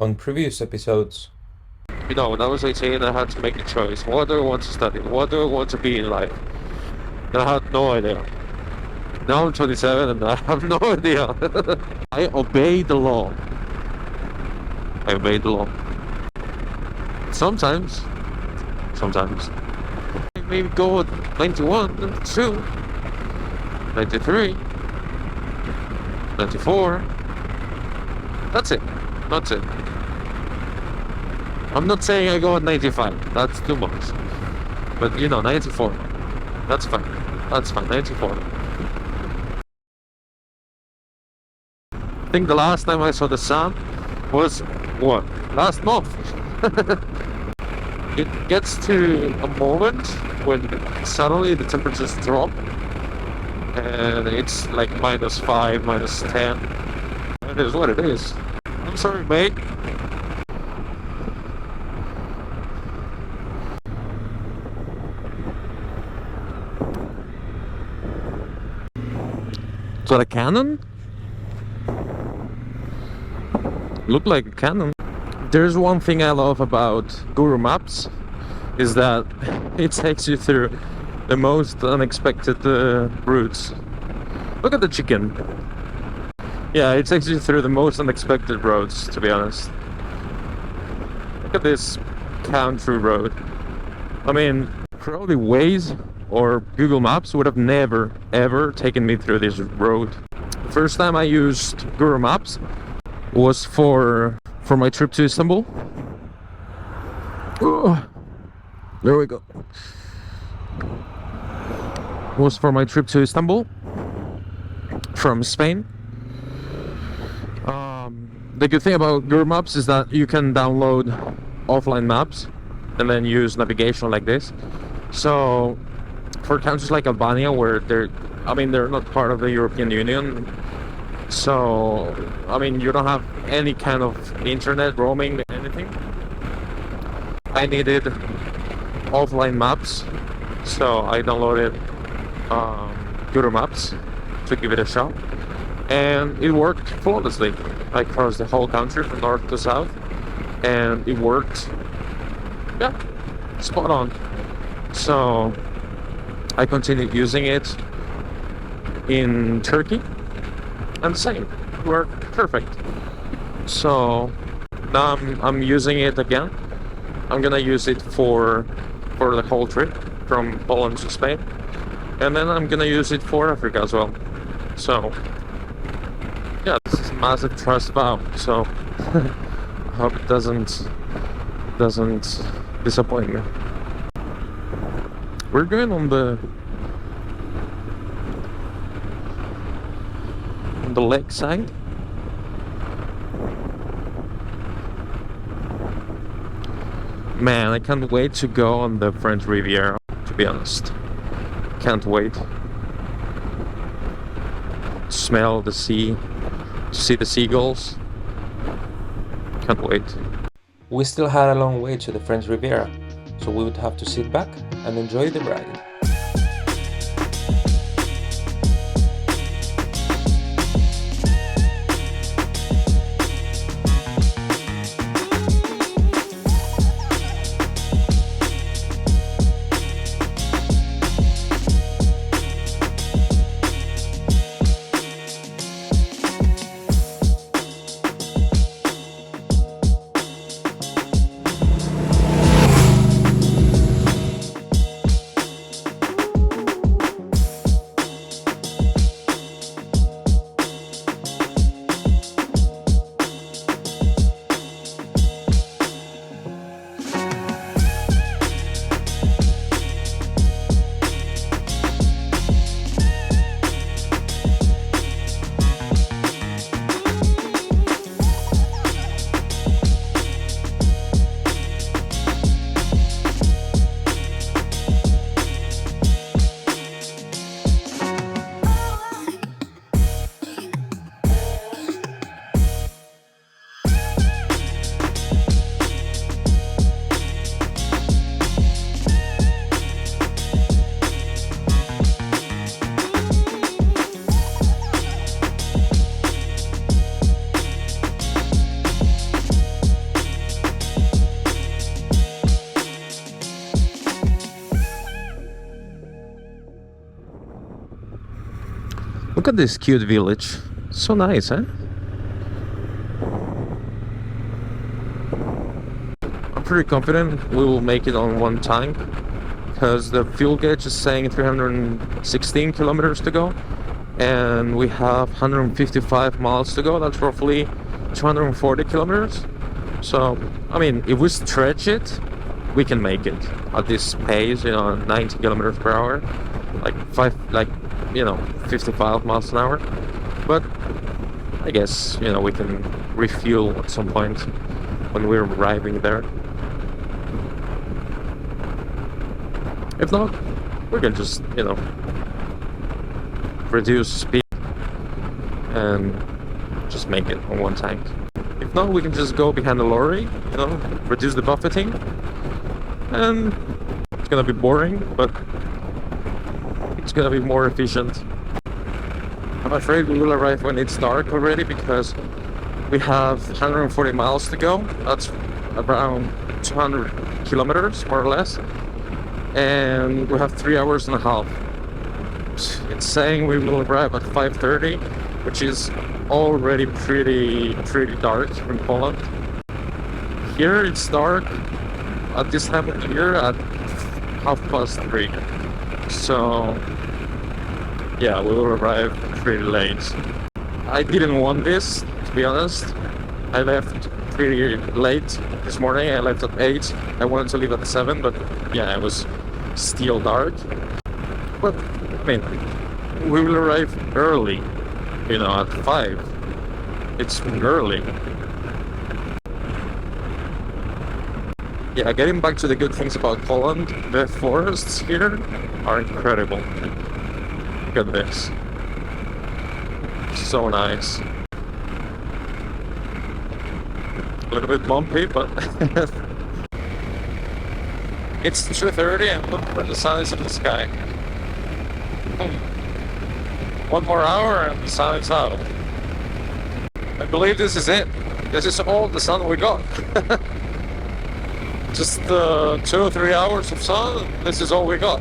on previous episodes. When I was 18, I had to make a choice. What do I want to study? What do I want to be in life? And I had no idea. Now I'm 27 and I have no idea. I obey the law. I obey the law. Sometimes. I maybe go at 91, 92, 93, 94. That's it. I'm not saying I go at 95. That's too much. But 94. That's fine. 94. I think the last time I saw the sun was what? Last month. It gets to a moment when suddenly the temperatures drop and it's like -5, -10. It is what it is. I'm sorry, mate. Is that a cannon? Look like a cannon. There's one thing I love about Google Maps is that it takes you through the most unexpected routes. Look at the chicken. Yeah, it takes you through the most unexpected roads, to be honest. Look at this country road. I mean, probably Waze or Google Maps would have never ever taken me through this road. The first time I used Google Maps was for my trip to Istanbul. Oh, there we go. Was for my trip to Istanbul from Spain. The good thing about Google Maps is that you can download offline maps and then use navigation like this. So for countries like Albania, where they're not part of the European Union, so you don't have any kind of internet roaming, anything. I needed offline maps, so I downloaded Google Maps to give it a shot, and it worked flawlessly. I crossed the whole country from north to south, and it worked, yeah, spot on. So I continued using it in Turkey, and same, worked perfect. So now I'm using it again. I'm gonna use it for the whole trip from Poland to Spain, and then I'm gonna use it for Africa as well. So yeah, this is a massive trust vow. So I hope it doesn't disappoint me. We're going on the lake side. Man, I can't wait to go on the French Riviera, to be honest. Can't wait. Smell the sea, see the seagulls. Can't wait. We still had a long way to the French Riviera, so we would have to sit back and enjoy the ride. Look at this cute village. So nice, huh? I'm pretty confident we will make it on one tank, because the fuel gauge is saying 316 kilometers to go, and we have 155 miles to go. That's roughly 240 kilometers. So, I mean, if we stretch it, we can make it at this pace, 90 kilometers per hour, like 55 miles an hour. But I guess, we can refuel at some point when we're arriving there. If not, we can just, reduce speed and just make it on one tank. If not, we can just go behind the lorry, reduce the buffeting, and it's gonna be boring, but it's gonna be more efficient. I'm afraid we will arrive when it's dark already, because we have 140 miles to go. That's around 200 kilometers, more or less, and we have 3 hours and a half. It's saying we will arrive at 5:30, which is already pretty dark in Poland. Here it's dark at this time of the year at 3:30. So yeah, we will arrive pretty late. I didn't want this, to be honest. I left pretty late this morning. I left at 8. I wanted to leave at 7, but yeah, it was still dark. But I mean, we will arrive early, at 5. It's early. Yeah, getting back to the good things about Poland, the forests here are incredible. Look at this. So nice. A little bit bumpy, but it's 2:30 and look where the sun is in the sky. One more hour and the sun is out. I believe this is it. This is all the sun we got. Just 2 or 3 hours of sun, this is all we got.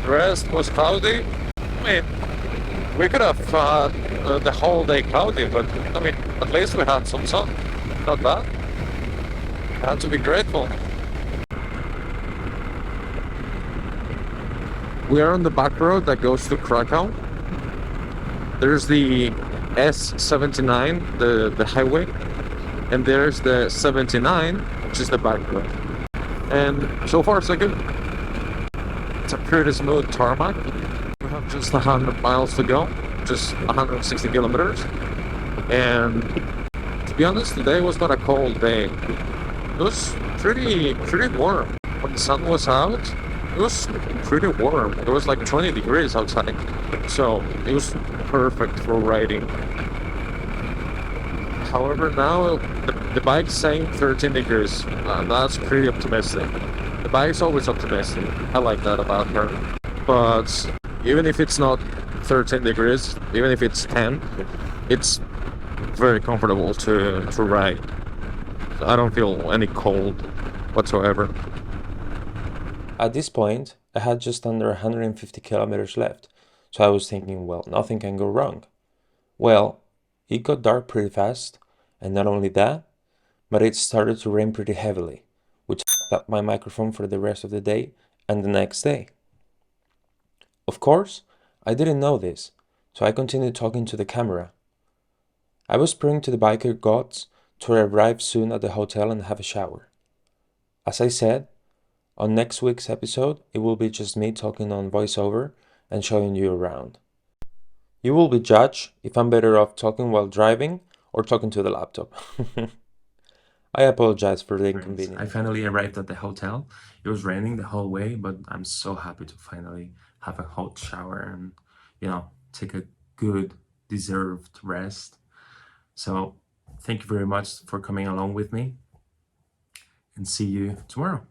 The rest was cloudy. I mean, we could have the whole day cloudy, but I mean, at least we had some sun. Not bad. I had to be grateful. We are on the back road that goes to Krakow. There's the S79, the highway, and there's the 79, which is the back road. And so far so good. It's a pretty smooth tarmac. We have just 100 miles to go, just 160 kilometers. And to be honest, today was not a cold day. It was pretty warm. When the sun was out, it was pretty warm. It was like 20 degrees outside. So it was perfect for riding. However, now the bike's saying 13 degrees. That's pretty optimistic. The bike's always optimistic. I like that about her. But even if it's not 13 degrees, even if it's 10, it's very comfortable to ride. I don't feel any cold whatsoever. At this point, I had just under 150 kilometers left, so I was thinking, well, nothing can go wrong. Well, it got dark pretty fast, and not only that, but it started to rain pretty heavily, which f***ed up my microphone for the rest of the day and the next day. Of course, I didn't know this, so I continued talking to the camera. I was praying to the biker gods to arrive soon at the hotel and have a shower. As I said, on next week's episode, it will be just me talking on voiceover and showing you around. You will be judged if I'm better off talking while driving or talking to the laptop. I apologize for the inconvenience. I finally arrived at the hotel. It was raining the whole way, but I'm so happy to finally have a hot shower and, take a good, deserved rest. So, thank you very much for coming along with me, and see you tomorrow.